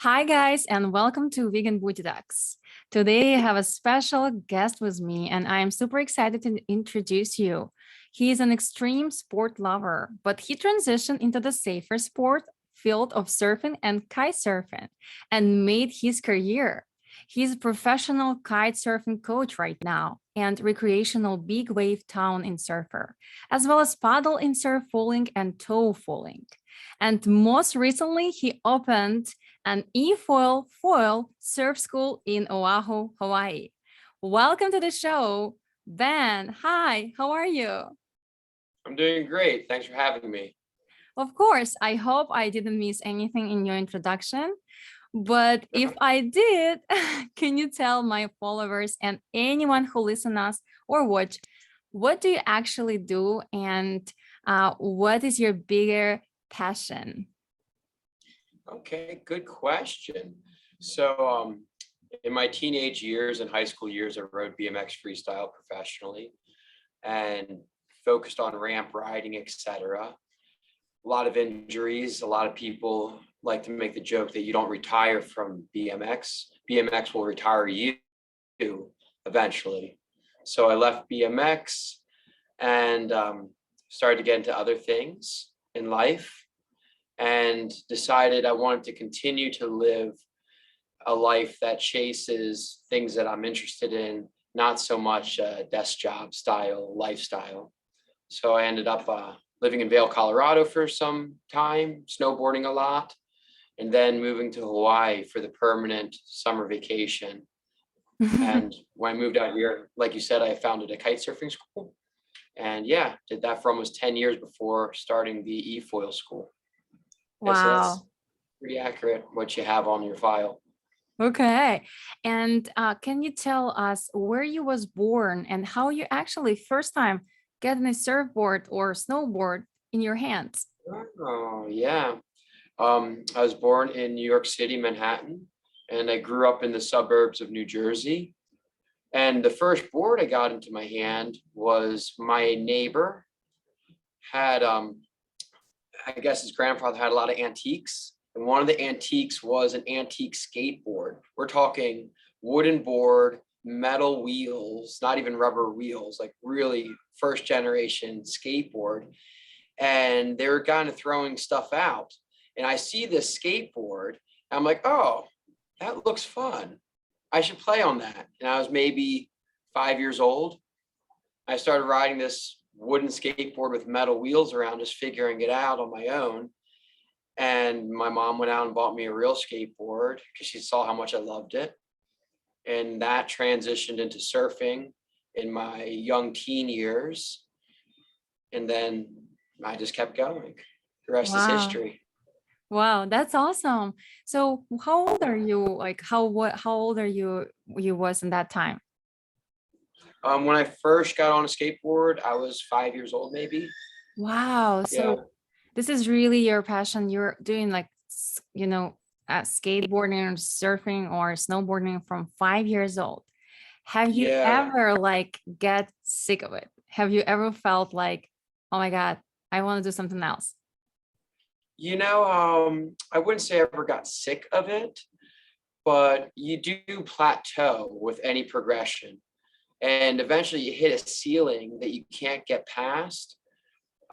Hi guys, and welcome to V.B.TALKS. Today I have a special guest with me and I am super excited to introduce you. He is an extreme sport lover, but he transitioned into the safer sport field of surfing and kite surfing and made his career. He's a professional kite surfing coach right now and recreational big wave town in surfer, as well as paddle in surf foiling and tow foiling. And most recently, he opened an EFOIL surf school in Oahu, Hawaii. Welcome to the show, Ben. Hi, how are you? I'm doing great. Thanks for having me. Of course, I hope I didn't miss anything in your introduction. But if I did, can you tell my followers and anyone who listens us or watch, what do you actually do and what is your bigger passion? Okay, good question. So in my teenage years and high school years, I rode BMX freestyle professionally and focused on ramp riding, etc. A lot of injuries. A lot of people like to make the joke that you don't retire from BMX. BMX will retire you eventually. So I left BMX and started to get into other things in life and decided I wanted to continue to live a life that chases things that I'm interested in, not so much desk job style lifestyle. So I ended up living in Vail, Colorado for some time, snowboarding a lot, and then moving to Hawaii for the permanent summer vacation. And when I moved out here, like you said, I founded a kite surfing school. And yeah, did that for almost 10 years before starting the EFOIL school. Yeah, so that's Wow. pretty accurate what you have on your file. Okay. And can you tell us where you was born and how you actually first time getting a surfboard or snowboard in your hands? Oh, yeah. I was born in New York City, Manhattan, and I grew up in the suburbs of New Jersey. And the first board I got into my hand was my neighbor had, I guess his grandfather had a lot of antiques. And one of the antiques was an antique skateboard. We're talking wooden board, metal wheels, not even rubber wheels, like really first generation skateboard. And they were kind of throwing stuff out. And I see this skateboard. And I'm like, oh, that looks fun. I should play on that. And I was maybe 5 years old. I started riding this wooden skateboard with metal wheels around, just figuring it out on my own. And my mom went out and bought me a real skateboard because she saw how much I loved it. And that transitioned into surfing in my young teen years. And then I just kept going. The rest is Wow. history. Wow, that's awesome. So how old are you? Like how old are you was in that time? When I first got on a skateboard, I was 5 years old, maybe. Wow. Yeah. So this is really your passion. You're doing like, skateboarding or surfing or snowboarding from 5 years old. Have you Yeah. ever like get sick of it? Have you ever felt like, oh my God, I want to do something else? I wouldn't say I ever got sick of it, but you do plateau with any progression. And eventually you hit a ceiling that you can't get past.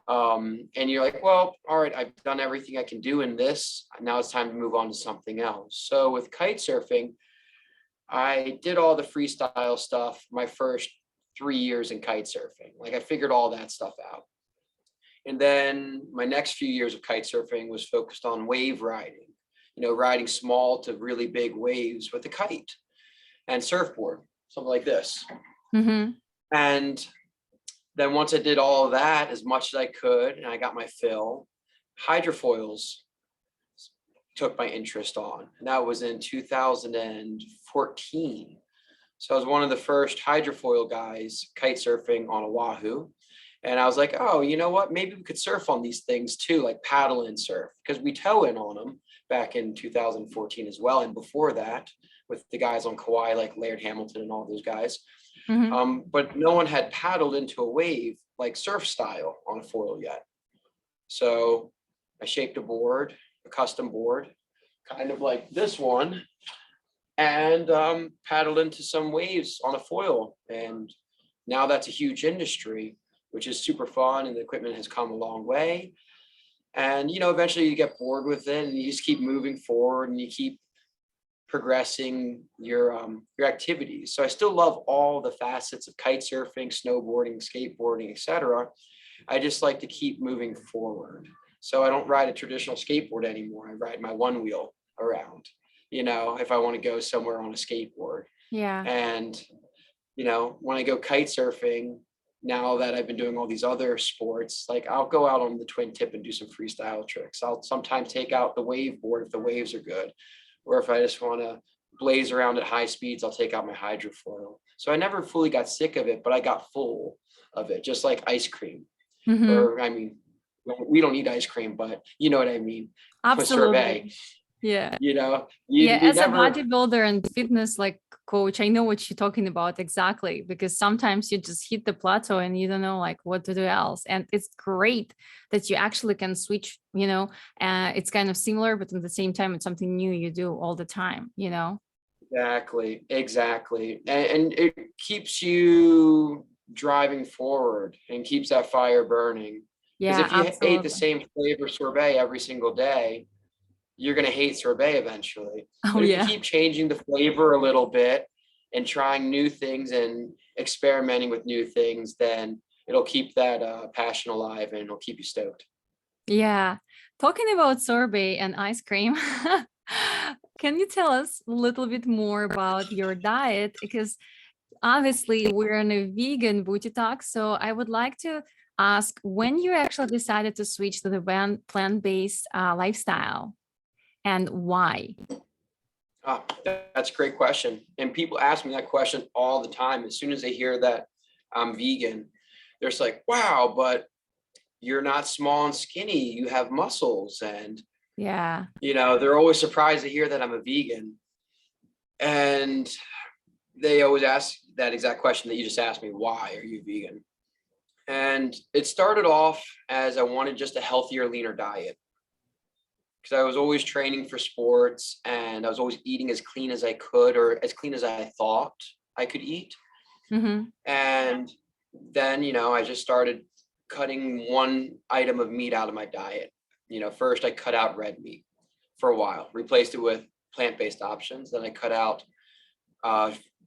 And you're like, well, all right, I've done everything I can do in this. Now it's time to move on to something else. So with kite surfing, I did all the freestyle stuff my first 3 years in kite surfing. Like I figured all that stuff out. And then my next few years of kite surfing was focused on wave riding, riding small to really big waves with a kite and surfboard, something like this. Mm-hmm. And then once I did all of that as much as I could, and I got my fill, hydrofoils took my interest on. And that was in 2014. So I was one of the first hydrofoil guys kite surfing on Oahu. And I was like, oh, you know what? Maybe we could surf on these things too, like paddle and surf, because we tow in on them back in 2014 as well. And before that, with the guys on Kauai, like Laird Hamilton and all those guys. Mm-hmm. But no one had paddled into a wave like surf style on a foil yet. So I shaped a board, a custom board, kind of like this one, and paddled into some waves on a foil. And now that's a huge industry, which is super fun, and the equipment has come a long way. And eventually you get bored with it, and you just keep moving forward, and you keep progressing your activities. So I still love all the facets of kite surfing, snowboarding, skateboarding, etc. I just like to keep moving forward. So I don't ride a traditional skateboard anymore. I ride my one wheel around, if I want to go somewhere on a skateboard. Yeah. And when I go kite surfing, now that I've been doing all these other sports, like I'll go out on the twin tip and do some freestyle tricks. I'll sometimes take out the wave board if the waves are good. Or if I just want to blaze around at high speeds, I'll take out my hydrofoil. So I never fully got sick of it, but I got full of it, just like ice cream. Mhm. Or, I mean, we don't eat ice cream, but you know what I mean. With Absolutely. sorbet, Yeah. you Yeah, as never. a bodybuilder and fitness like coach, I know what you're talking about exactly, because sometimes you just hit the plateau and you don't know like what to do else. And it's great that you actually can switch, it's kind of similar, but at the same time, it's something new you do all the time, Exactly. And it keeps you driving forward and keeps that fire burning. Because Yeah, if you ate the absolutely. same flavor sorbet every single day, you're going to hate sorbet eventually. Oh But if you yeah. keep changing the flavor a little bit and trying new things and experimenting with new things, then it'll keep that passion alive, and it'll keep you stoked. Yeah. Talking about sorbet and ice cream, can you tell us a little bit more about your diet? Because obviously we're in a vegan booty talk, so I would like to ask when you actually decided to switch to the plant-based lifestyle and why. That's a great question. And people ask me that question all the time. As soon as they hear that I'm vegan, they're just like, wow, but you're not small and skinny. You have muscles. And, Yeah. they're always surprised to hear that I'm a vegan. And they always ask that exact question that you just asked me, why are you vegan? And it started off as I wanted just a healthier, leaner diet. Because I was always training for sports, and I was always eating as clean as I could, or as clean as I thought I could eat. Mm-hmm. And then, I just started cutting one item of meat out of my diet. First I cut out red meat for a while, replaced it with plant-based options. Then I cut out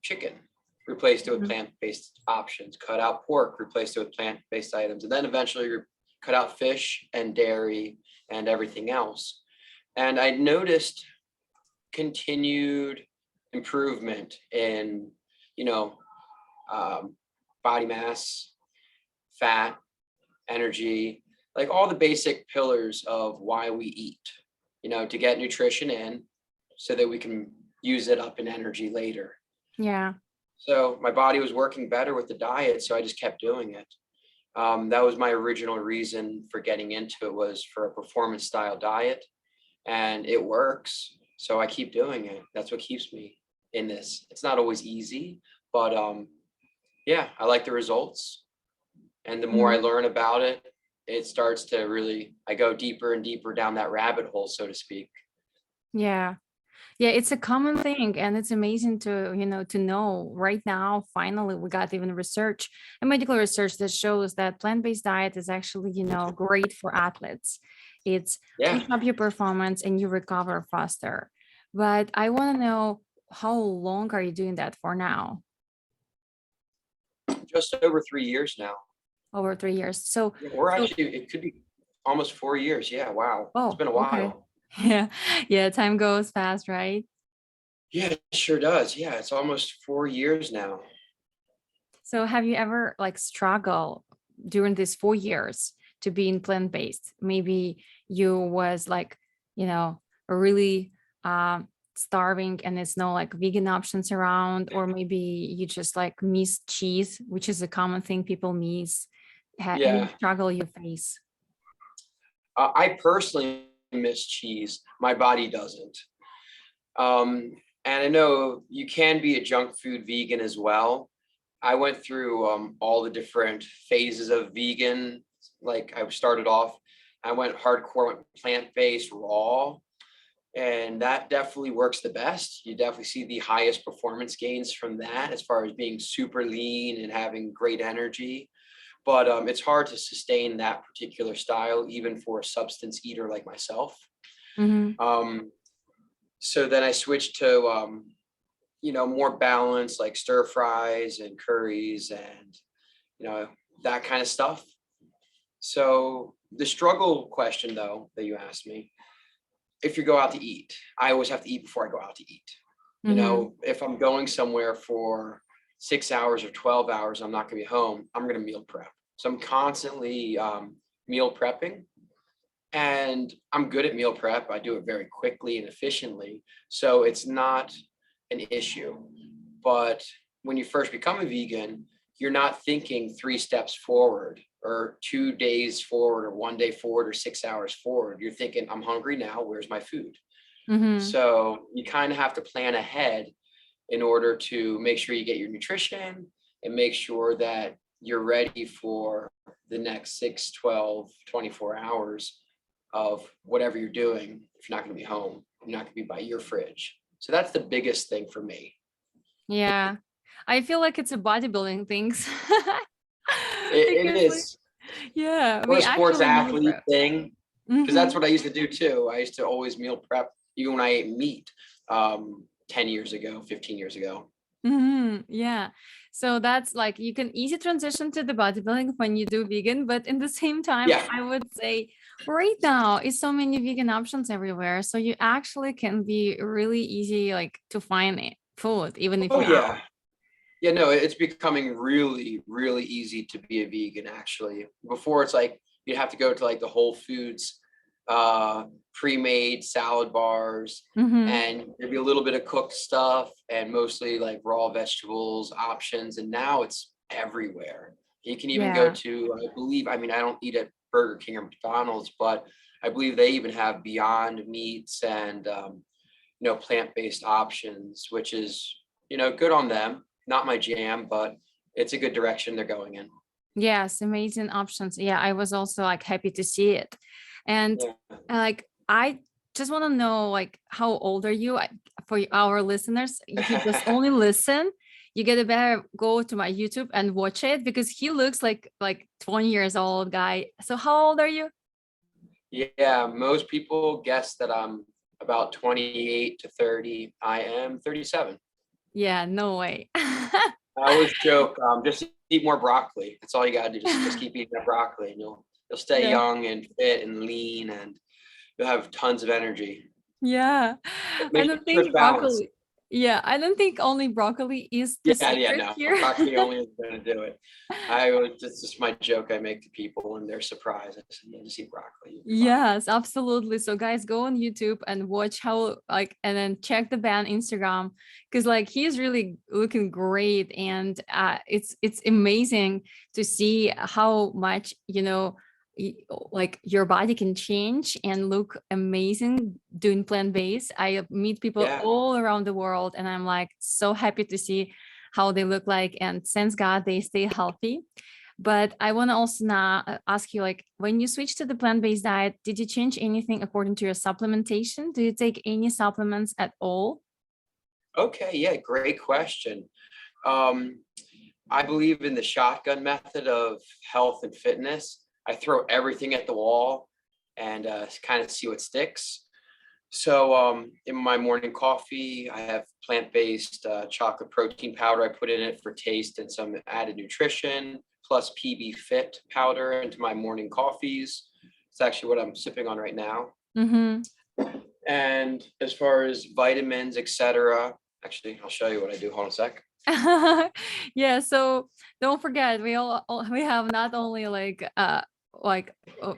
chicken, replaced it with plant-based options, cut out pork, replaced it with plant-based items, and then eventually cut out fish and dairy and everything else. And I noticed continued improvement in, body mass, fat, energy, like all the basic pillars of why we eat, to get nutrition in so that we can use it up in energy later. Yeah. So my body was working better with the diet, so I just kept doing it. That was my original reason for getting into it, was for a performance style diet, and it works. So I keep doing it. That's what keeps me in this. It's not always easy, but yeah, I like the results. And the more I learn about it, it starts to really, I go deeper and deeper down that rabbit hole, so to speak. Yeah. Yeah, it's a common thing, and it's amazing to, to know right now, finally, we got even research and medical research that shows that plant-based diet is actually, great for athletes. It's keeps up your performance and you recover faster. But I want to know, how long are you doing that for now? Just over 3 years now. Over 3 years. So, actually, it could be almost 4 years. Yeah, wow. It's been a while. Okay. Yeah. Yeah, time goes fast, right? Yeah, it sure does. Yeah, it's almost 4 years now. So have you ever struggled during these 4 years to be in plant-based? Maybe you was really starving and there's no vegan options around, or maybe you just miss cheese, which is a common thing people miss. Any struggle you face? I personally miss cheese. My body doesn't. And I know you can be a junk food vegan as well. I went through all the different phases of vegan. Like I started off, I went hardcore, went plant-based, raw. And that definitely works the best. You definitely see the highest performance gains from that as far as being super lean and having great energy. But it's hard to sustain that particular style, even for a substance eater like myself. Mhm. So then I switched to, more balanced, like stir fries and curries and, that kind of stuff. So the struggle question, though, that you asked me, if you go out to eat, I always have to eat before I go out to eat. Mhm. If I'm going somewhere for 6 hours or 12 hours, I'm not going to be home. I'm going to meal prep. So I'm constantly meal prepping, and I'm good at meal prep. I do it very quickly and efficiently. So it's not an issue. But when you first become a vegan, you're not thinking 3 steps forward or 2 days forward or 1 day forward or 6 hours forward. You're thinking, I'm hungry now. Where's my food? Mhm. So you kind of have to plan ahead in order to make sure you get your nutrition and make sure that you're ready for the next 6, 12, 24 hours of whatever you're doing. If you're not going to be home, you're not going to be by your fridge. So that's the biggest thing for me. Yeah. I feel like it's a bodybuilding things. It Because like, is, yeah, or we a sports actually meal athlete prep. thing, because that's Mhm. what I used to do too. I used to always meal prep, even when I ate meat 10 years ago, 15 years ago. Yeah. So that's like you can easy transition to the bodybuilding when you do vegan, but in the same time, Yeah. I would say right now is so many vegan options everywhere. So you actually can be really easy like to find it, food, even if Oh, you're out. yeah. Yeah, no, it's becoming really, really easy to be a vegan, actually. Before it's like you have to go to like the Whole Foods pre-made salad bars, Mm-hmm. and there'd be a little bit of cooked stuff and mostly like raw vegetables options. And now it's everywhere. You can even go Yeah. to, I believe, I mean, I don't eat at Burger King or McDonald's, but I believe they even have Beyond Meats and plant-based options, which is, good on them. Not my jam, but it's a good direction they're going in. Yes, amazing options. Yeah, I was also like happy to see it. And Yeah. like I just want to know like how old are you? For our listeners, if you just only listen, you get a better go to my YouTube and watch it because he looks like 20 years old guy. So how old are you? Yeah, most people guess that I'm about 28 to 30. I am 37. Yeah, no way. I always joke, just eat more broccoli. That's all you gotta do. Just keep eating that broccoli, and you'll stay Yeah. young and fit and lean, and you'll have tons of energy. Yeah. I Make don't sure it's think balanced. broccoli. Yeah, I don't think only broccoli is the Yeah, secret no, here. broccoli only is gonna do it. It's just my joke I make to people when they're surprised. I said, yeah, just eat broccoli, you'll be fine. Yes, absolutely. So guys, go on YouTube and watch how like and then check the band Instagram because like he's really looking great and it's amazing to see how much like your body can change and look amazing doing plant-based. I meet people Yeah. all around the world and I'm like so happy to see how they look like and thanks God they stay healthy. But I want to also now ask you, like, when you switched to the plant-based diet, did you change anything according to your supplementation? Do you take any supplements at all? Okay. Yeah. Great question. Um, I believe in the shotgun method of health and fitness. I throw everything at the wall and kind of see what sticks. So in my morning coffee, I have plant-based chocolate protein powder. I put in it for taste and some added nutrition, plus PB Fit powder into my morning coffees. It's actually what I'm sipping on right now. Mm-hmm. And as far as vitamins, etc., actually, I'll show you what I do. Hold on a sec. Yeah, so don't forget we have not only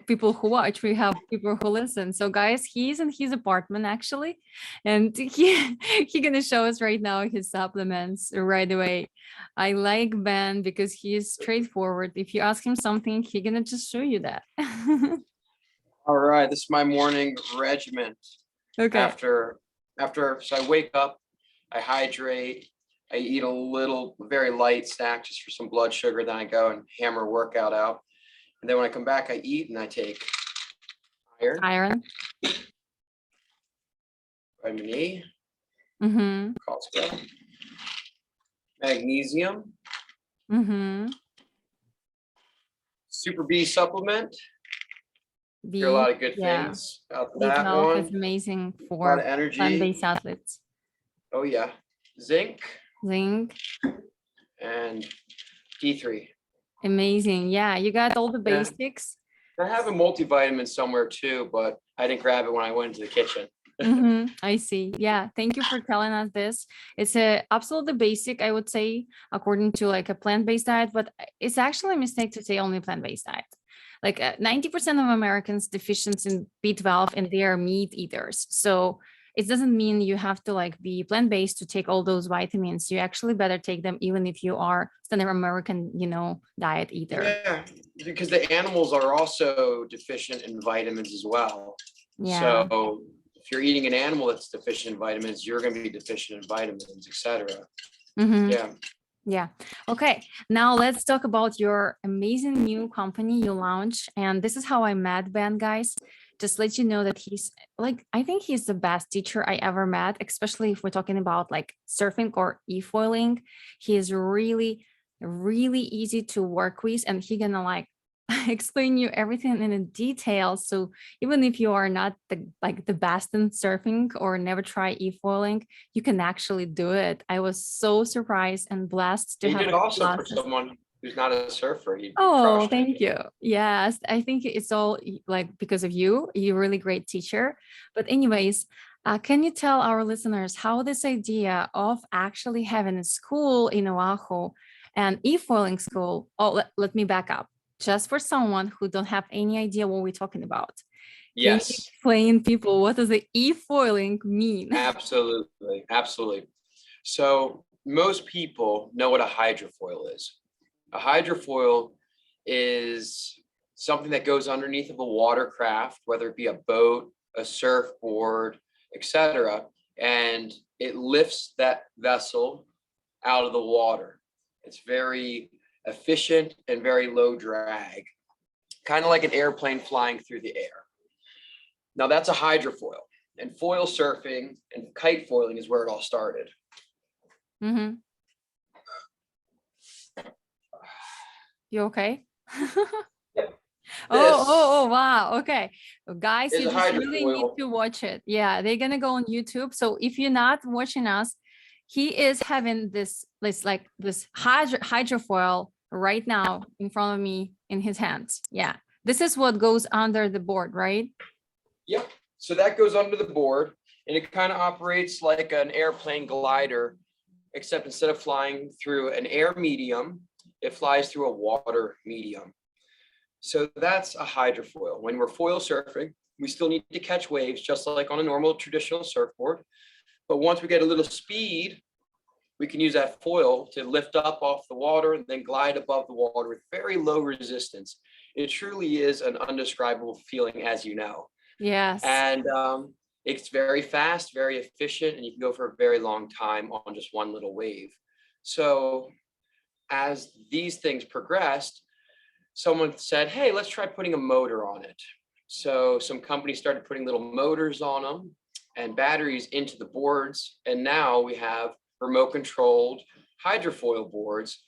people who watch, we have people who listen. So guys, he's in his apartment actually, and he gonna show us right now his supplements right away. I like Ben because he is straightforward. If you ask him something, he gonna just show you that. All right, this is my morning regimen. Okay. So I wake up, I hydrate, I eat a little very light snack just for some blood sugar, then I go and hammer workout out. And then when I come back, I eat and I take iron. Iron. vitamin E, Mm-hmm. magnesium, Mm-hmm. Super B supplement. Hear a B, lot of good yeah. things about that B12 is one. amazing A lot of for energy. plant-based athletes. Oh yeah, zinc Zinc, and D3. amazing. Yeah, you got all the Yeah. basics. I have a multivitamin somewhere too, but I didn't grab it when I went into the kitchen. I see. Yeah, thank you for telling us this. It's a absolutely basic, I would say, according to like a plant-based diet, but it's actually a mistake to say only plant-based diet. Like 90% of Americans deficient in B12 and they are meat eaters. So it doesn't mean you have to like be plant-based to take all those vitamins. You actually better take them even if you are standard American, diet eater. Yeah, because the animals are also deficient in vitamins as well. Yeah. So if you're eating an animal that's deficient in vitamins, you're going to be deficient in vitamins, etc. Mm-hmm. Yeah. Yeah. Okay. Now let's talk about your amazing new company you launched. And this is how I met Ben, guys. Just let you know that he's like, I think he's the best teacher I ever met, especially if we're talking about like surfing or e-foiling. He is really, really easy to work with, and he gonna like explain you everything in a detail. So even if you are not the best in surfing or never try e-foiling, you can actually do it. I was so surprised and blessed to He have did the also for classes. someone who's not a surfer. He Oh, crushed it. thank you. Yes, I think it's all like because of you. You're a really great teacher. But anyways, can you tell our listeners how this idea of actually having a school in Oahu and e-foiling school? Oh, let me back up. Just for someone who don't have any idea what we're talking about. Can you Yes, explain people what does the e-foiling mean? absolutely. Absolutely. So most people know what a hydrofoil is. A hydrofoil is something that goes underneath of a watercraft, whether it be a boat, a surfboard, etc., and it lifts that vessel out of the water. It's very efficient and very low drag, kind of like an airplane flying through the air. Now that's a hydrofoil, and foil surfing and kite foiling is where it all started. Mm-hmm. You okay? Oh, wow. Okay. Well, guys, Is you a just really need hydrofoil. to watch it. Yeah, they're gonna go on YouTube. So if you're not watching us, he is having this hydrofoil right now in front of me in his hands. Yeah. This is what goes under the board, right? Yep. So that goes under the board and it kind of operates like an airplane glider, except instead of flying through an air medium, it flies through a water medium. So that's a hydrofoil. When we're foil surfing, we still need to catch waves just like on a normal traditional surfboard. But once we get a little speed, we can use that foil to lift up off the water and then glide above the water with very low resistance. It truly is an undescribable feeling, as you know. Yes. And it's very fast, very efficient, and you can go for a very long time on just one little wave. So as these things progressed, someone said, hey, let's try putting a motor on it. So some companies started putting little motors on them and batteries into the boards. And now we have remote controlled hydrofoil boards.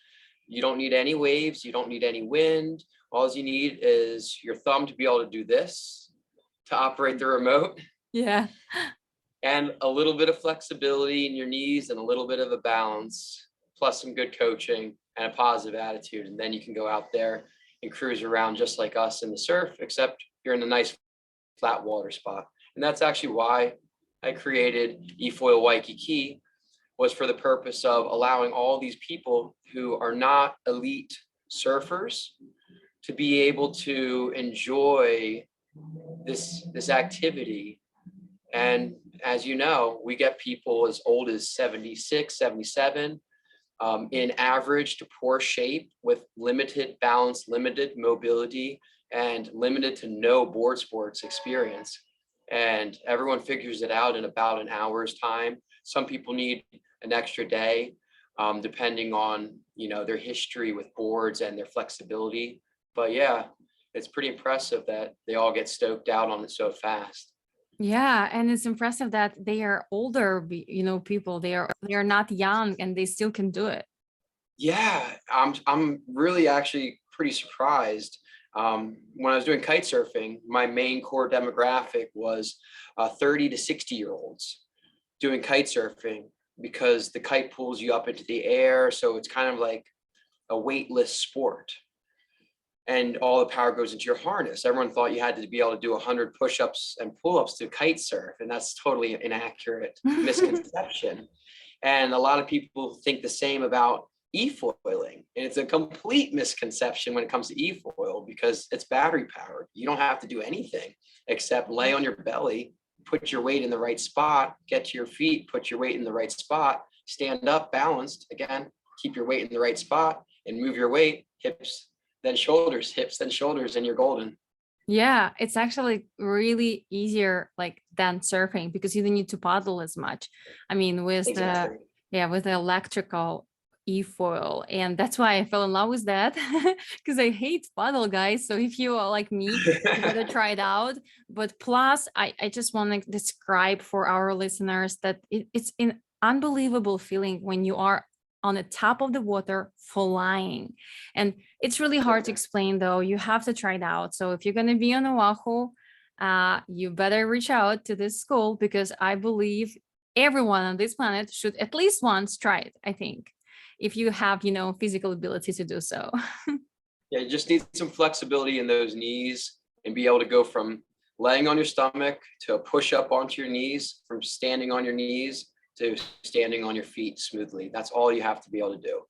You don't need any waves. You don't need any wind. All you need is your thumb to be able to do this, to operate the remote. Yeah. And a little bit of flexibility in your knees and a little bit of a balance, plus some good coaching and a positive attitude. And then you can go out there and cruise around just like us in the surf, except you're in a nice flat water spot. And that's actually why I created EFOIL Wikkiki, was for the purpose of allowing all these people who are not elite surfers to be able to enjoy this activity. And as you know, we get people as old as 76, 77, in average to poor shape with limited balance, limited mobility, and limited to no board sports experience. And everyone figures it out in about an hour's time. Some people need an extra day, depending on, their history with boards and their flexibility. But yeah, it's pretty impressive that they all get stoked out on it so fast. Yeah, and it's impressive that they are older, people. They are not young and they still can do it. Yeah, I'm really actually pretty surprised. When I was doing kite surfing, my main core demographic was 30 to 60 year olds doing kite surfing because the kite pulls you up into the air. So it's kind of like a weightless sport. And all the power goes into your harness. Everyone thought you had to be able to do 100 push-ups and pull-ups to kite surf, and that's totally an inaccurate misconception. And a lot of people think the same about e-foiling, and it's a complete misconception when it comes to e-foil because it's battery powered. You don't have to do anything except lay on your belly, put your weight in the right spot, get to your feet, put your weight in the right spot, stand up balanced again, keep your weight in the right spot, and move your weight, hips then shoulders, hips then shoulders, and you're golden. Yeah, it's actually really easier like than surfing because you don't need to paddle as much. I mean, Exactly. with the electrical e-foil, and that's why I fell in love with that because I hate paddle, guys. So if you are like me, you gotta try it out. But plus, I just want to describe for our listeners that it's an unbelievable feeling when you are on the top of the water flying. And it's really hard to explain though. You have to try it out. So if you're going to be on Oahu, you better reach out to this school because I believe everyone on this planet should at least once try it, I think, if you have, physical ability to do so. Yeah, you just need some flexibility in those knees and be able to go from laying on your stomach to a push up onto your knees, from standing on your knees to standing on your feet smoothly. That's all you have to be able to do.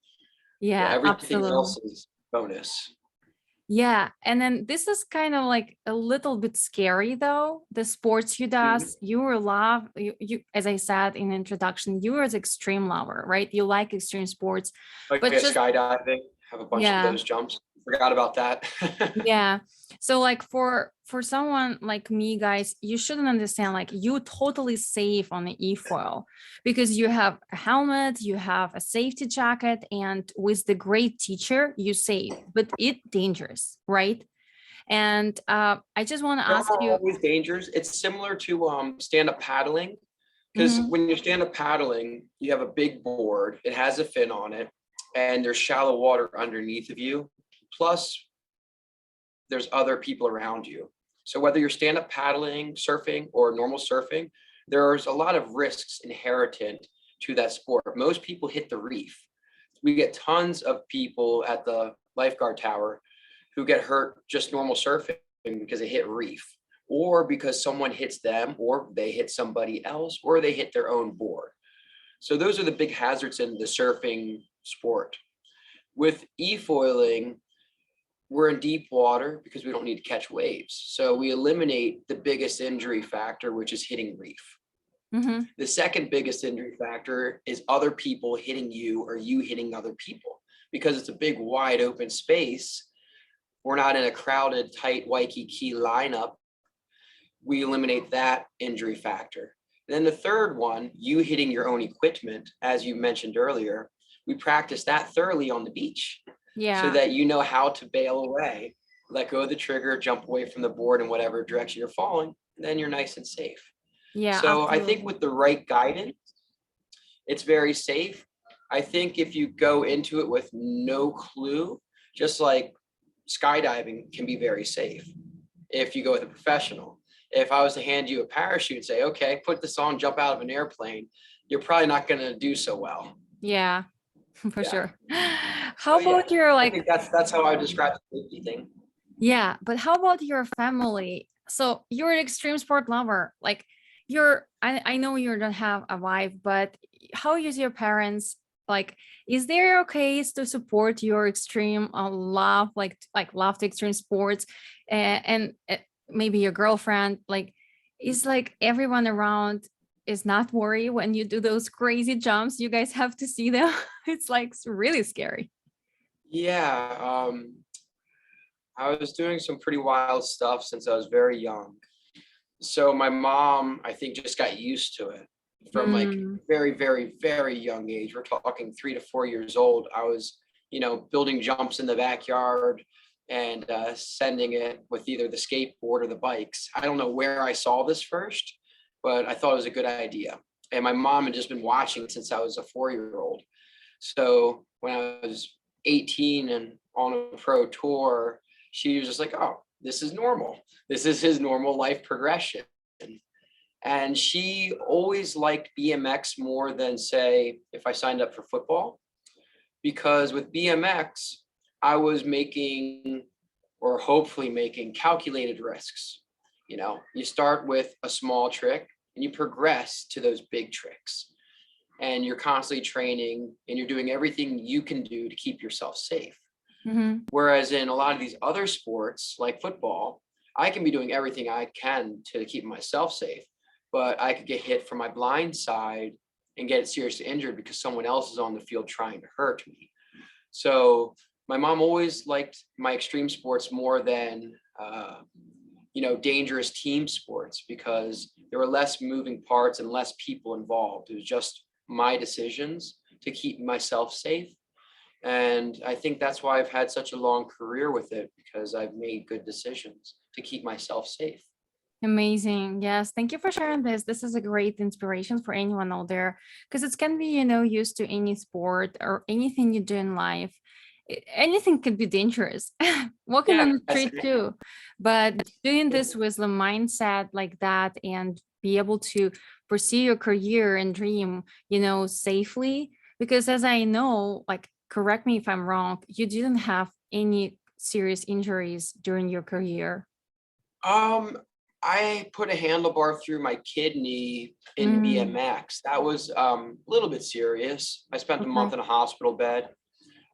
Yeah, Yeah, everything absolutely. else is bonus. Yeah, and then this is kind of like a little bit scary though. The sports you Mhm. does, you were love you as I said in introduction, you are an extreme lover, right? You like extreme sports, Oh but yeah, just skydiving, have a bunch of yeah. those jumps. Forgot about that. Yeah. So like for someone like me, guys, you shouldn't understand like you totally safe on the e-foil because you have a helmet, you have a safety jacket, and with the great teacher, you safe, but it dangerous, right? And I just want to There ask are you. always dangers. It's similar to stand-up paddling because Mhm. when you're stand-up paddling, you have a big board. It has a fin on it, and there's shallow water underneath of you. Plus, there's other people around you. So whether you're stand-up paddling, surfing, or normal surfing, there's a lot of risks inherent to that sport. Most people hit the reef. We get tons of people at the lifeguard tower who get hurt just normal surfing because they hit reef, or because someone hits them, or they hit somebody else, or they hit their own board. So those are the big hazards in the surfing sport. With e-foiling, we're in deep water because we don't need to catch waves. So we eliminate the biggest injury factor, which is hitting reef. Mhm. The second biggest injury factor is other people hitting you or you hitting other people because it's a big, wide open space. We're not in a crowded, tight Waikiki lineup. We eliminate that injury factor. And then the third one, you hitting your own equipment, as you mentioned earlier, we practice that thoroughly on the beach so Yeah. that you know how to bail away, let go of the trigger, jump away from the board in whatever direction you're falling, and then you're nice and safe. Yeah, So I think absolutely. with the right guidance, it's very safe. I think if you go into it with no clue, just like skydiving can be very safe if you go with a professional. If I was to hand you a parachute and say, okay, put this on, jump out of an airplane, you're probably not going to do so well. Yeah, for Yeah. sure. How So yeah, about your I like. think that's how I would describe the safety thing. Yeah, but how about your family? So you're an extreme sport lover. Like I know you don't have a wife, but how is your parents like? Is there okay to support your extreme love, like love to extreme sports, and maybe your girlfriend? Like, is like everyone around is not worried when you do those crazy jumps? You guys have to see them. It's like really scary. Yeah, I was doing some pretty wild stuff since I was very young. So my mom, I think, just got used to it from like Mm, very, very, very young age. We're talking 3 to 4 years old. I was, building jumps in the backyard, and sending it with either the skateboard or the bikes. I don't know where I saw this first, but I thought it was a good idea. And my mom had just been watching since I was a 4-year-old. So when I was 18 and on a pro tour, she was just like, oh, this is normal. This is his normal life progression. And she always liked BMX more than, say, if I signed up for football, because with BMX, I was making, or hopefully making, calculated risks. You know, you start with a small trick and you progress to those big tricks. And you're constantly training and you're doing everything you can do to keep yourself safe. Mm-hmm. Whereas in a lot of these other sports like football, I can be doing everything I can to keep myself safe, but I could get hit from my blind side and get seriously injured because someone else is on the field trying to hurt me. So my mom always liked my extreme sports more than, dangerous team sports, because there were less moving parts and less people involved. It was just my decisions to keep myself safe. And I think that's why I've had such a long career with it, because I've made good decisions to keep myself safe. Amazing. Yes. Thank you for sharing this. This is a great inspiration for anyone out there, because it can be, used to any sport or anything you do in life. Anything can be dangerous. Walking on the Yes. street too. But doing this with the mindset like that and be able to pursue your career and dream, safely. Because as I know, like, correct me if I'm wrong, you didn't have any serious injuries during your career. I put a handlebar through my kidney in Mm, BMX. That was a little bit serious. I spent a okay. month in a hospital bed.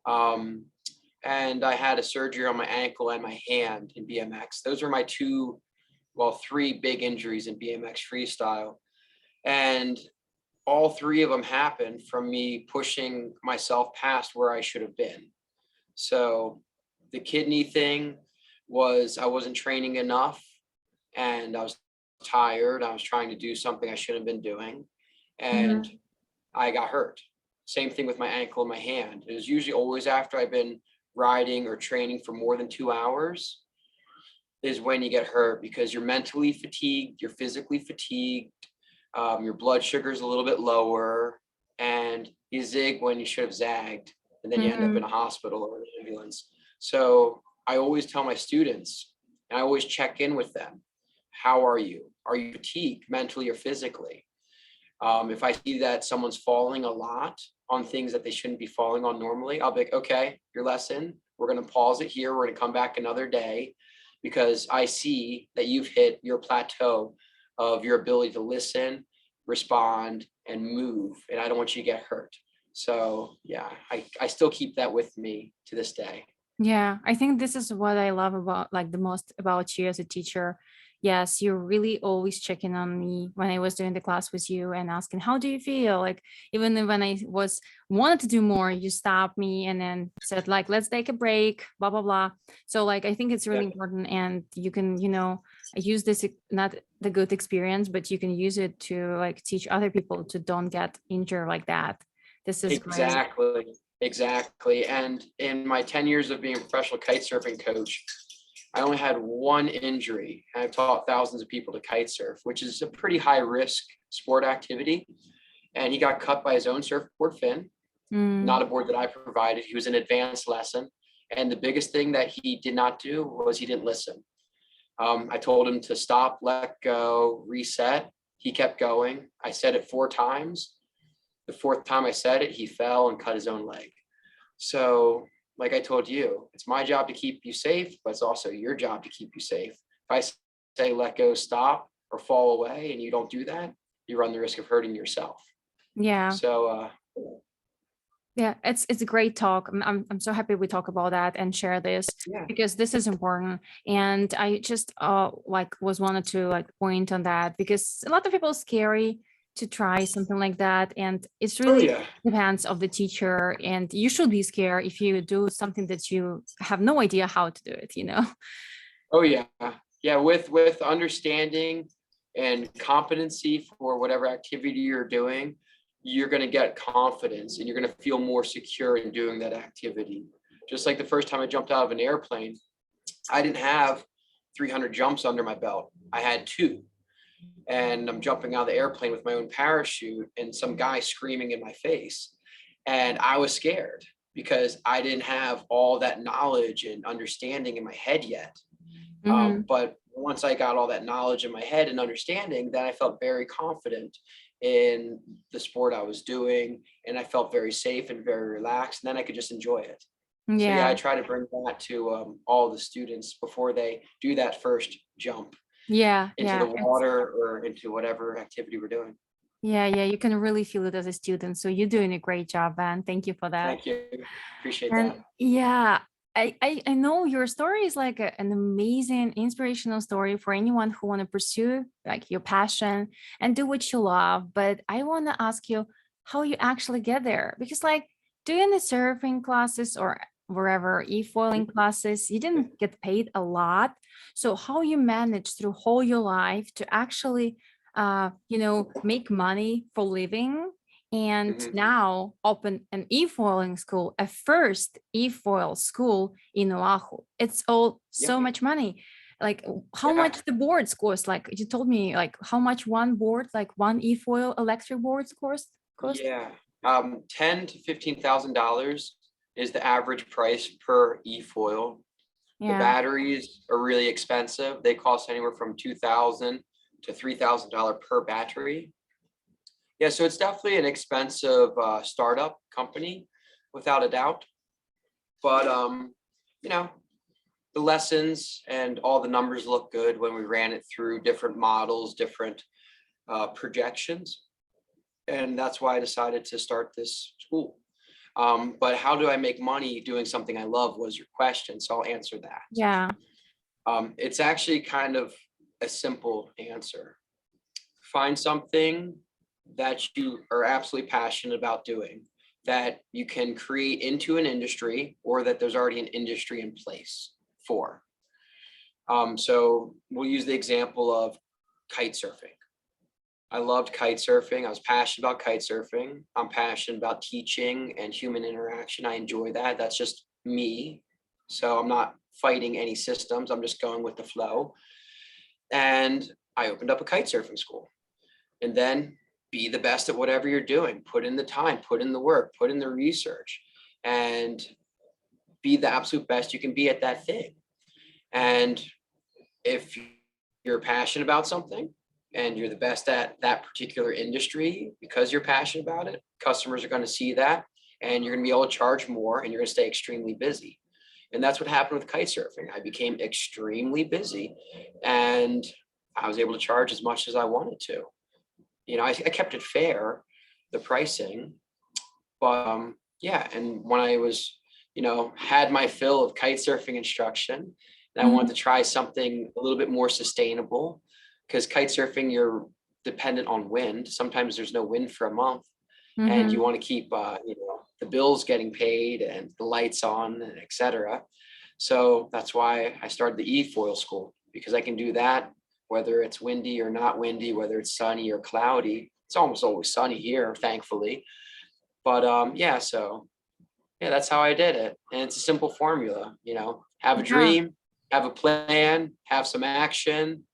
Um, and I had a surgery on my ankle and my hand in BMX. Those were my three big injuries in BMX freestyle. And all three of them happened from me pushing myself past where I should have been. So the kidney thing was, I wasn't training enough and I was tired. I was trying to do something I shouldn't have been doing, and Mhm. I got hurt. Same thing with my ankle and my hand. It was usually always after I've been riding or training for more than 2 hours is when you get hurt, because you're mentally fatigued, you're physically fatigued, your blood sugar is a little bit lower, and you zig when you should have zagged, and then you end up in a Mhm. hospital or an ambulance. So I always tell my students, and I always check in with them. How are you? Are you fatigued mentally or physically? If I see that someone's falling a lot on things that they shouldn't be falling on normally, I'll be like, okay, your lesson, we're going to pause it here. We're going to come back another day, because I see that you've hit your plateau of your ability to listen, respond, and move. And I don't want you to get hurt. So yeah, I still keep that with me to this day. Yeah, I think this is what I love about, like, the most about you as a teacher. Yes, you're really always checking on me when I was doing the class with you and asking, how do you feel? Like, even when I was wanted to do more, you stopped me and then said, like, let's take a break, blah, blah, blah. So, like, I think it's Yeah, really important, and you can, use this, not the good experience, but you can use it to, like, teach other people to don't get injured like that. This is great. exactly. Exactly. And in my 10 years of being a professional kite surfing coach, I only had one injury, and I've taught thousands of people to kite surf, which is a pretty high risk sport activity. And he got cut by his own surfboard fin, not Mm, a board that I provided. He was in advanced lesson. And the biggest thing that he did not do was he didn't listen. I told him to stop, let go, reset. He kept going. I said it 4 times. The fourth time I said it, he fell and cut his own leg. So, like I told you, it's my job to keep you safe, but it's also your job to keep you safe. If I say let go, stop, or fall away, and you don't do that, you run the risk of hurting yourself. yeah. So, Yeah, it's a great talk. I'm so happy we talk about that and share this, yeah, because this is important. And I just like was wanted to, like, point on that, because a lot of people are scary to try something like that, and it's oh really yeah, depends of the teacher. And you should be scared if you do something that you have no idea how to do it. oh yeah, yeah. With understanding and competency for whatever activity you're doing, you're going to get confidence and you're going to feel more secure in doing that activity. Just like the first time I jumped out of an airplane, I didn't have 300 jumps under my belt. I had 2. And I'm jumping out of the airplane with my own parachute and some guy screaming in my face. And I was scared because I didn't have all that knowledge and understanding in my head yet. But once I got all that knowledge in my head and understanding, then I felt very confident in the sport I was doing. And I felt very safe and very relaxed. And then I could just enjoy it. So yeah, I try to bring that to all the students before they do that first jump into the water or into whatever activity we're doing. Yeah, you can really feel it as a student. So you're doing a great job, Ben. Thank you for that. Thank you. Appreciate And that. yeah, I know your story is like an amazing inspirational story for anyone who want to pursue like your passion and do what you love. But I want to ask you how you actually get there, because like doing the surfing classes or wherever e-foiling classes, you didn't get paid a lot. So how you managed through whole your life to actually make money for living, and now open an e-foiling school, a first e-foil school in Oahu. It's all so much money. Like how much the boards cost? Like you told me, like how much one board, like one e-foil electric boards cost? Yeah, $10,000 to $15,000 is the average price per e-foil. The batteries are really expensive. They cost anywhere from $2,000 to $3,000 per battery. Yeah, so it's definitely an expensive startup company, without a doubt. But the lessons and all the numbers look good when we ran it through different models, different projections, and that's why I decided to start this school. But how do I make money doing something I love was your question, so I'll answer that. Yeah. It's actually kind of a simple answer. Find something that you are absolutely passionate about doing, that you can create into an industry, or that there's already an industry in place for. So we'll use the example of kite surfing. I loved kite surfing. I was passionate about kite surfing. I'm passionate about teaching and human interaction. I enjoy that. That's just me. So I'm not fighting any systems. I'm just going with the flow. And I opened up a kite surfing school. And then be the best at whatever you're doing. Put in the time, put in the work, put in the research, and be the absolute best you can be at that thing. And if you're passionate about something and you're the best at that particular industry because you're passionate about it, customers are going to see that, and you're going to be able to charge more, and you're going to stay extremely busy. And that's what happened with kite surfing. I became extremely busy, and I was able to charge as much as I wanted to. I kept it fair, the pricing, but yeah. And when I was, had my fill of kite surfing instruction, and I wanted to try something a little bit more sustainable, because kite surfing, you're dependent on wind. Sometimes there's no wind for a month, and you want to keep, the bills getting paid and the lights on, and et cetera. So that's why I started the e-foil school, because I can do that whether it's windy or not windy, whether it's sunny or cloudy. It's almost always sunny here, thankfully. But so that's how I did it. And it's a simple formula, have a dream, have a plan, have some action,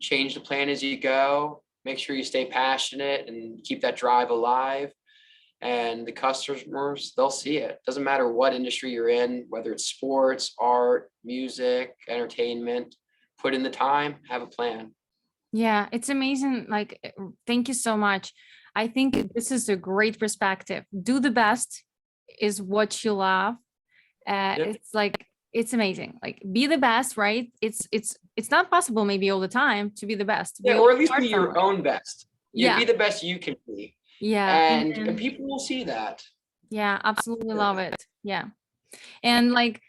change the plan as you go, make sure you stay passionate and keep that drive alive. And the customers, they'll see it. Doesn't matter what industry you're in, whether it's sports, art, music, entertainment, put in the time, have a plan. Yeah, it's amazing. Like, thank you so much. I think this is a great perspective. Do the best is what you love. It's like, it's amazing. Like, be the best, right? It's not possible maybe all the time to be the best. Yeah, or at least be your own best. Yeah, be the best you can be. Yeah. And people will see that. Yeah, absolutely love it. Yeah. And like,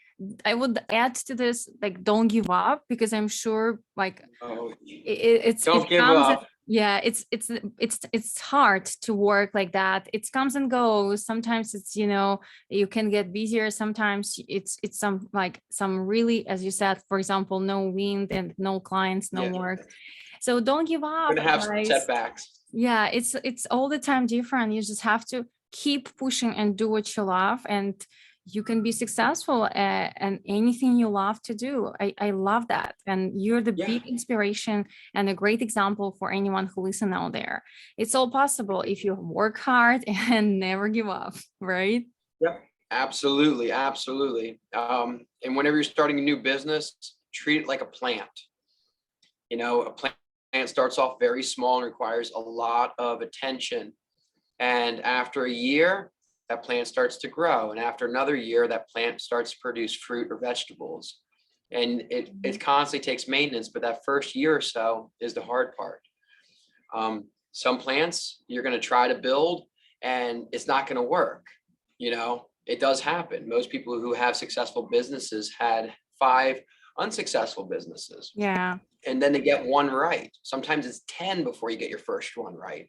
I would add to this, like, don't give up, because I'm sure like don't give up. Yeah, it's hard to work like that. It comes and goes. Sometimes it's, you can get busier. Sometimes it's some really, as you said, for example, no wind and no clients, no work. So don't give up. You're gonna have some setbacks. Yeah, it's all the time different. You just have to keep pushing and do what you love, and you can be successful at and anything you love to do. I love that. And you're the Yeah. big inspiration and a great example for anyone who listen out there. It's all possible if you work hard and never give up, right? Yep. Absolutely. Absolutely. And whenever you're starting a new business, treat it like a plant. You know, a plant starts off very small and requires a lot of attention. And after a year, that plant starts to grow. And after another year, that plant starts to produce fruit or vegetables. And it constantly takes maintenance, but that first year or so is the hard part. Some plants you're going to try to build and it's not going to work. You know, it does happen. Most people who have successful businesses had 5 unsuccessful businesses. Yeah. And then they get one right. Sometimes it's 10 before you get your first one right.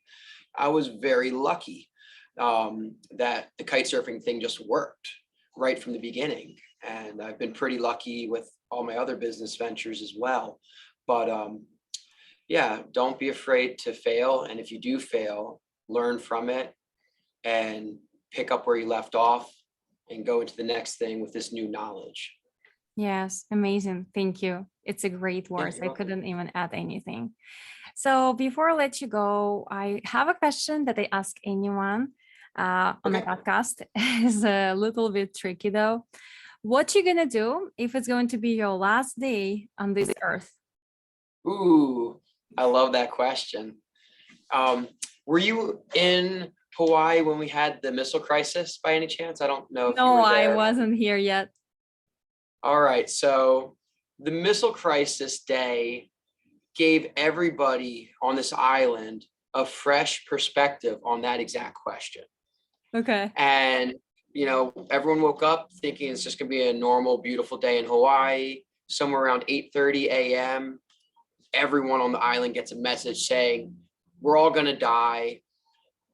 I was very lucky that the kite surfing thing just worked right from the beginning. And I've been pretty lucky with all my other business ventures as well. But yeah, don't be afraid to fail. And if you do fail, learn from it and pick up where you left off and go into the next thing with this new knowledge. Yes, amazing. Thank you. It's a great Yeah, words. you're I welcome. couldn't even add anything. So before I let you go, I have a question that I ask anyone on my Okay. podcast. It's a little bit tricky though. What you gonna do if it's going to be your last day on this earth? Ooh, I love that question. Were you in Hawaii when we had the missile crisis by any chance? I don't know if you No, were I there. wasn't here yet. All right. So the missile crisis day gave everybody on this island a fresh perspective on that exact question. Okay. And, you know, everyone woke up thinking it's just going to be a normal, beautiful day in Hawaii. Somewhere around 8:30 a.m., everyone on the island gets a message saying, we're all going to die.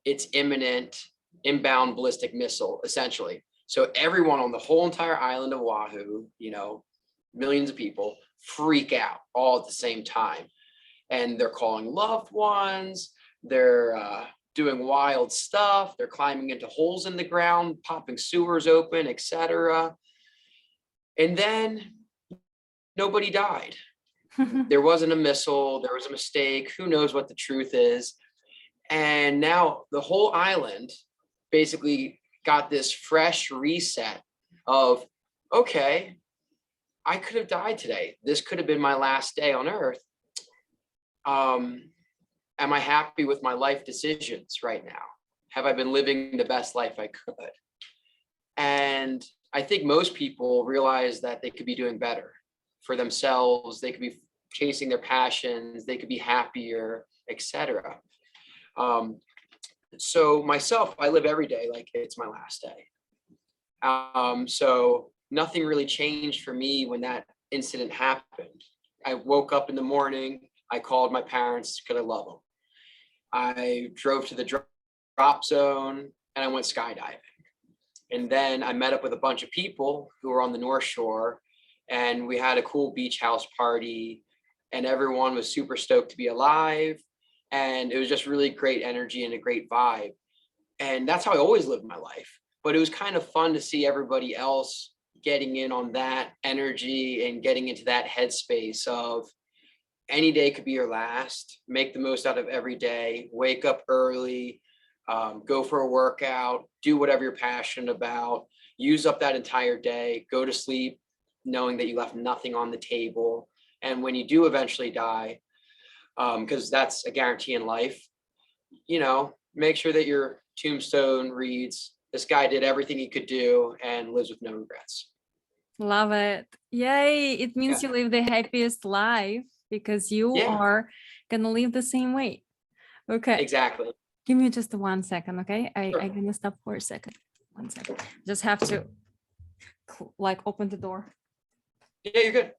It's imminent, inbound ballistic missile, essentially. So everyone on the whole entire island of Oahu, you know, millions of people freak out all at the same time. And they're calling loved ones. They're doing wild stuff. They're climbing into holes in the ground, popping sewers open, etc. And then nobody died. There wasn't a missile. There was a mistake. Who knows what the truth is? And now the whole island basically got this fresh reset of, okay, I could have died today. This could have been my last day on Earth. Am I happy with my life decisions right now? Have I been living the best life I could? And I think most people realize that they could be doing better for themselves. They could be chasing their passions. They could be happier, etc. So myself, I live every day like it's my last day. So nothing really changed for me when that incident happened. I woke up in the morning. I called my parents because I love them. I drove to the drop zone and I went skydiving. And then I met up with a bunch of people who were on the North Shore and we had a cool beach house party and everyone was super stoked to be alive. And it was just really great energy and a great vibe. And that's how I always lived my life. But it was kind of fun to see everybody else getting in on that energy and getting into that headspace of any day could be your last. Make the most out of every day. Wake up early, go for a workout, do whatever you're passionate about, use up that entire day, go to sleep, knowing that you left nothing on the table. And when you do eventually die, because that's a guarantee in life, you know, make sure that your tombstone reads, this guy did everything he could do and lives with no regrets. Love it. Yay. It means Yeah. you live the happiest life because you Yeah, are going to live the same way. Okay. exactly. Give me just 1 second. Okay. Sure. I'm going to stop for a second. 1 second. Just have to like open the door. Yeah, you're good.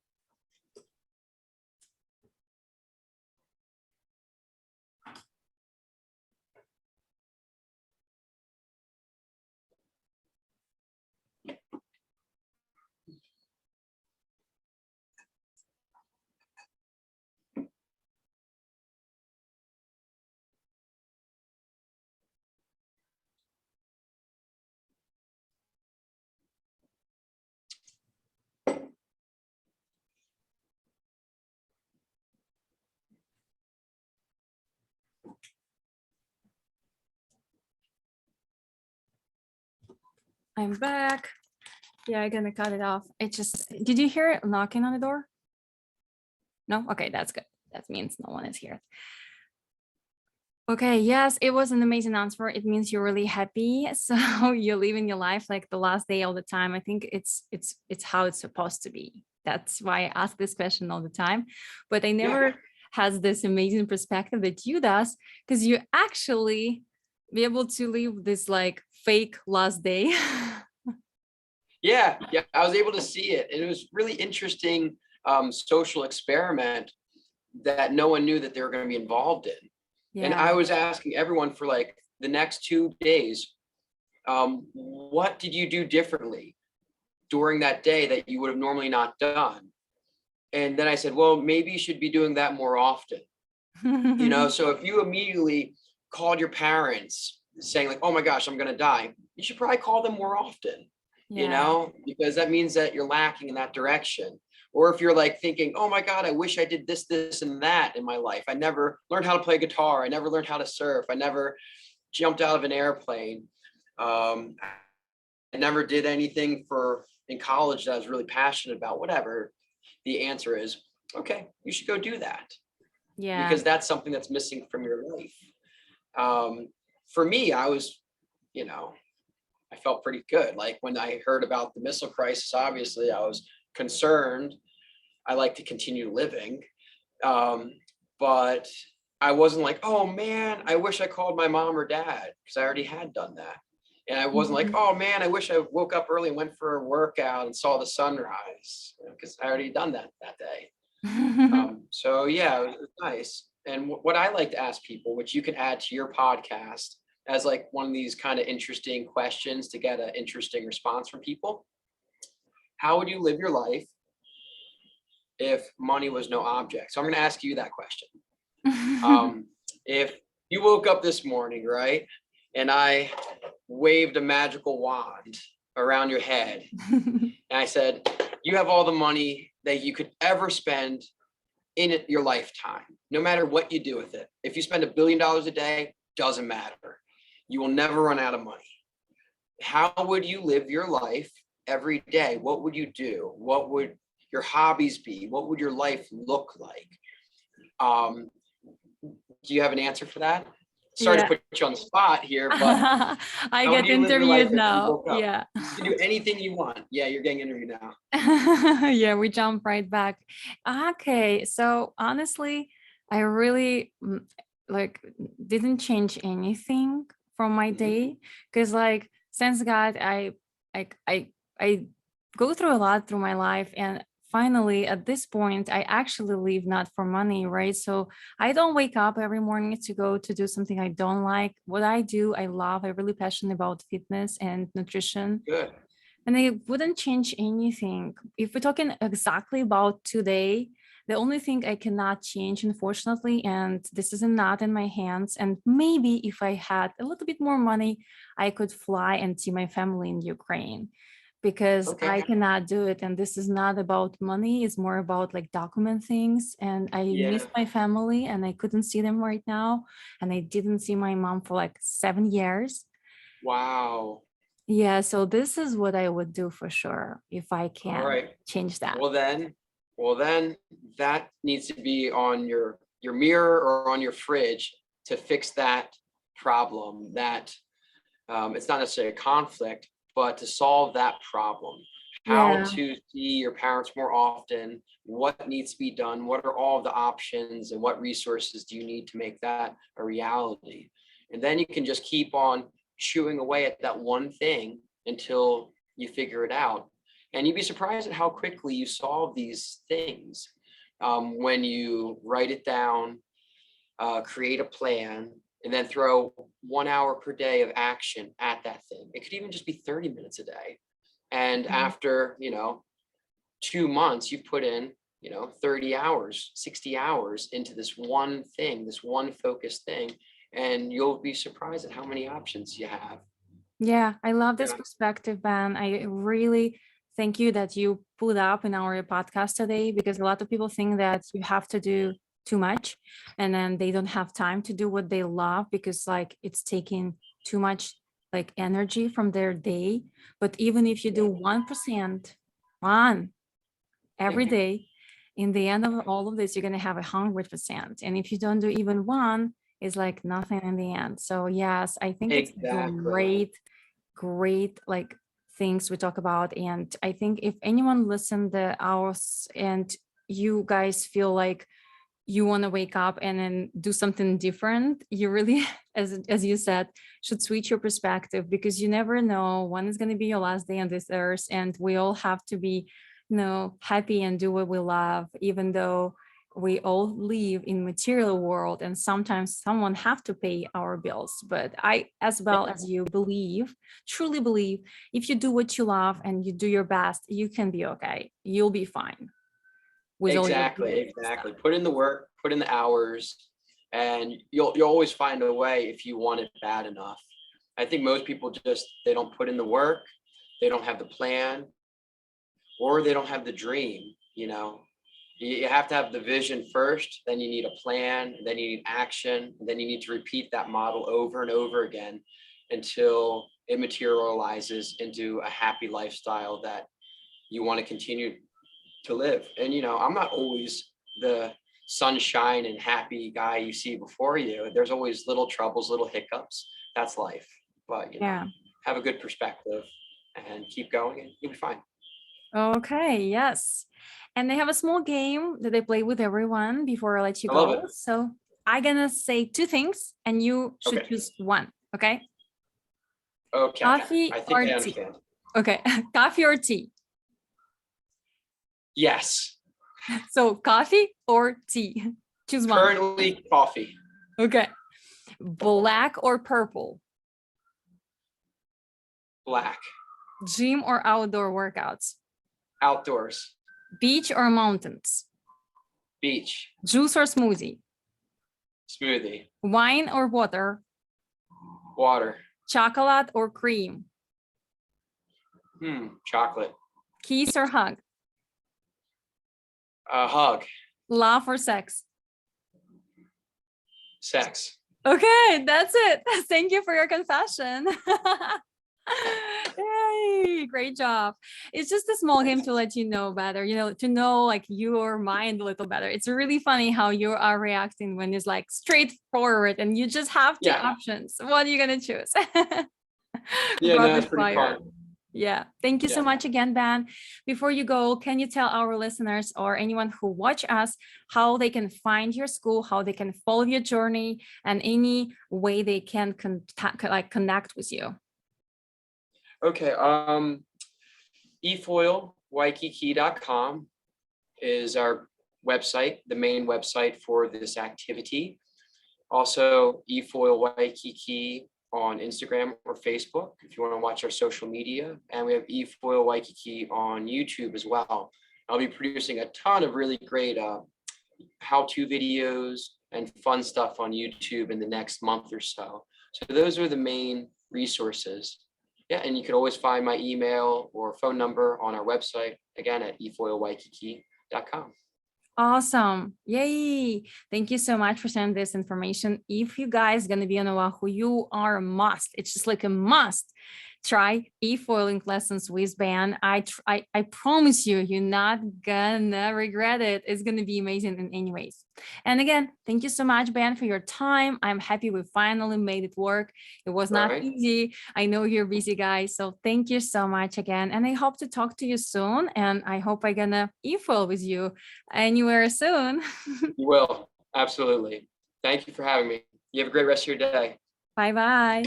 I'm back. Yeah, I'm gonna cut it off. It just, did you hear it knocking on the door? No? Okay, that's good. That means no one is here. Okay, yes, it was an amazing answer. It means you're really happy. So you're living your life like the last day all the time. I think it's how it's supposed to be. That's why I ask this question all the time. But I never has this amazing perspective that you does, because you actually be able to live this like fake last day. Yeah, I was able to see it. And it was really interesting social experiment that no one knew that they were going to be involved in. And I Yeah. was asking everyone for like the next 2 days, what did you do differently during that day that you would have normally not done? And then I said, well, maybe you should be doing that more often. So if you immediately called your parents saying like, oh my gosh, I'm going to die, you should probably call them more often, Yeah. because that means that you're lacking in that direction. Or if you're like thinking, oh my God, I wish I did this, this, and that in my life. I never learned how to play guitar. I never learned how to surf. I never jumped out of an airplane. I never did anything in college that I was really passionate about, whatever. The answer is, okay, you should go do that, Yeah. because that's something that's missing from your life. For me, I was, I felt pretty good. Like when I heard about the missile crisis, obviously I was concerned. I like to continue living. But I wasn't like, oh man, I wish I called my mom or dad, because I already had done that. And I wasn't like, oh man, I wish I woke up early and went for a workout and saw the sunrise, because I already done that day. So yeah, it was nice. And what I like to ask people, which you can add to your podcast as like one of these kind of interesting questions to get an interesting response from people. How would you live your life if money was no object? So I'm going to ask you that question. If you woke up this morning, right, and I waved a magical wand around your head, and I said, you have all the money that you could ever spend in your lifetime, no matter what you do with it. If you spend $1 billion a day, doesn't matter. You will never run out of money. How would you live your life every day? What would you do? What would your hobbies be? What would your life look like? Do you have an answer for that? Sorry to Yeah. put you on the spot here, but I how would get you live your life interviewed if you now. woke up? Yeah. You can do anything you want. Yeah, you're getting interviewed now. Yeah, we jump right back. Okay, so honestly, I really like didn't change anything from my day, because like since God, I go through a lot through my life, and finally at this point I actually live not for money, right? So I don't wake up every morning to go to do something I don't like. What I do, I love. I'm really passionate about fitness and nutrition. Good. And I wouldn't change anything. If we're talking exactly about today, the only thing I cannot change, unfortunately, and this is not in my hands, and maybe if I had a little bit more money, I could fly and see my family in Ukraine, because I Okay. cannot do it. And this is not about money, it's more about like document things. And I miss Yeah. my family and I couldn't see them right now. And I didn't see my mom for like 7 years. Wow. Yeah, so this is what I would do for sure if I All can right. change that. Well then that needs to be on your mirror or on your fridge to fix that problem. That it's not necessarily a conflict, but to solve that problem. How Yeah, to see your parents more often, what needs to be done, what are all the options, and what resources do you need to make that a reality. And then you can just keep on chewing away at that one thing until you figure it out. And you'd be surprised at how quickly you solve these things when you write it down, create a plan, and then throw 1 hour per day of action at that thing. It could even just be 30 minutes a day. And yeah. after, 2 months, you've put in, 30 hours, 60 hours into this one thing, this one focused thing. And you'll be surprised at how many options you have. Yeah, I love this Yeah. perspective, Ben. I really thank you that you put up in our podcast today, because a lot of people think that you have to do too much and then they don't have time to do what they love because like it's taking too much like energy from their day. But even if you do 1%, one every day, in the end of all of this, you're going to have 100%. And if you don't do even one, it's like nothing in the end. So yes, I think it's Exactly. great like things we talk about. And I think if anyone listened to ours and you guys feel like you want to wake up and then do something different, you really, as you said, should switch your perspective, because you never know when it's going to be your last day on this earth, and we all have to be, happy and do what we love, even though we all live in material world and sometimes someone have to pay our bills. But I, as well as you, truly believe, if you do what you love and you do your best, you can be okay, you'll be fine with all your bills and stuff. Exactly. Put in the work, put in the hours, and you'll always find a way if you want it bad enough. I think most people just, they don't put in the work, they don't have the plan, or they don't have the dream, you know. You have to have the vision first, then you need a plan, then you need action, and then you need to repeat that model over and over again until it materializes into a happy lifestyle that you want to continue to live. And you know, I'm not always the sunshine and happy guy you see before you. There's always little troubles, little hiccups. That's life. But you know, Yeah. have a good perspective and keep going and you'll be fine. Okay, yes. And they have a small game that they play with everyone before I let you I love go. it. So I'm gonna say two things and you should Okay. choose one. Okay. Okay. Coffee I think or I tea? understand. Okay. Coffee or tea? Yes. So coffee or tea? Choose one. Currently coffee. Okay. Black or purple? Black. Gym or outdoor workouts? Outdoors. Beach or mountains? Beach. Juice or smoothie? Smoothie. Wine or water? Water. Chocolate or cream? Chocolate. Kiss or hug? Hug. Love or sex? Sex. Okay, that's it. Thank you for your confession. Yay, great job. It's just a small game to let you know better, to know like your mind a little better. It's really funny how you are reacting when it's like straightforward and you just have two options. What are you gonna choose? Yeah, no, Rapid it's pretty fire. fun. Yeah. Thank you so much again, Ben. Before you go, can you tell our listeners or anyone who watch us how they can find your school, how they can follow your journey, and any way they can connect with you? Okay. EFOIL, is our website, the main website for this activity. Also, EFOIL Waikiki on Instagram or Facebook if you want to watch our social media. And we have EFOIL Waikiki on YouTube as well. I'll be producing a ton of really great how-to videos and fun stuff on YouTube in the next month or so. So those are the main resources. Yeah, and you can always find my email or phone number on our website, again, at efoilwaikiki.com. Awesome. Yay. Thank you so much for sending this information. If you guys going to be on Oahu, you are a must. It's just like a must. Try e-foiling lessons with Ben. I promise you, you're not gonna regret it. It's gonna be amazing in any ways. And again, thank you so much, Ben, for your time. I'm happy we finally made it work. It was not easy. I know you're busy, guys. So thank you so much again. And I hope to talk to you soon. And I hope I'm gonna e-foil with you anywhere soon. You will. Absolutely. Thank you for having me. You have a great rest of your day. Bye-bye.